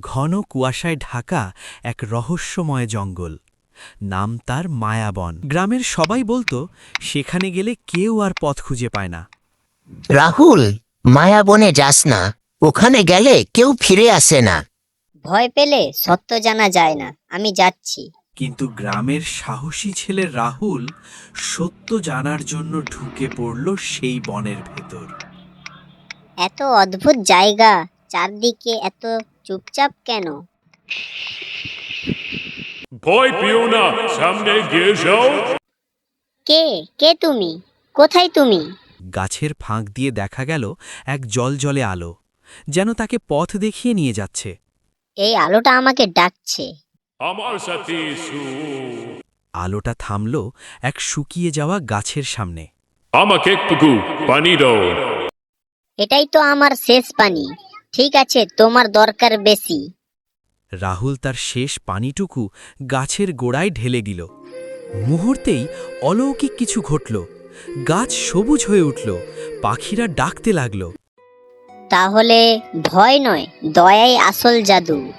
ঘন কুয়াশায় ঢাকা এক রহস্যময় জঙ্গল। নাম তার মায়াবন। গ্রামের সবাই বলতো সেখানে গেলে কেউ আর পথ খুঁজে পায় না। রাহুল, মায়াবনে যাস না। ওখানে গেলে কেউ ফিরে আসে না। ভয় পেলে সত্য জানা যায় না। আমি যাচ্ছি। কিন্তু গ্রামের সাহসী ছেলে রাহুল সত্য জানার জন্য ঢুকে পড়ল সেই বনের ভেতর। এত অদ্ভুত জায়গা, চারদিকে এত চুপচাপ কেন? ভয় পেও না, সামনে এগিয়ে যাও। কে কে তুমি? কোথায় তুমি? গাছের ফাঁক দিয়ে দেখা গেল এক জলজলে আলো, যেন তাকে পথ দেখিয়ে নিয়ে যাচ্ছে। এই আলোটা আমাকে ডাকছে। আমার সাথে এসো। আলোটা থামল এক শুকিয়ে যাওয়া গাছের সামনে। আমাকে একটু পানি দাও। এটাই তো আমার শেষ পানি। ঠিক আছে, তোমার দরকার বেশি। রাহুল তার শেষ পানিটুকু গাছের গোড়ায় ঢেলে দিল। মুহূর্তেই অলৌকিক কিছু ঘটল। গাছ সবুজ হয়ে উঠল, পাখিরা ডাকতে লাগল। তাহলে ভয় নয়, দয়াই আসল জাদু।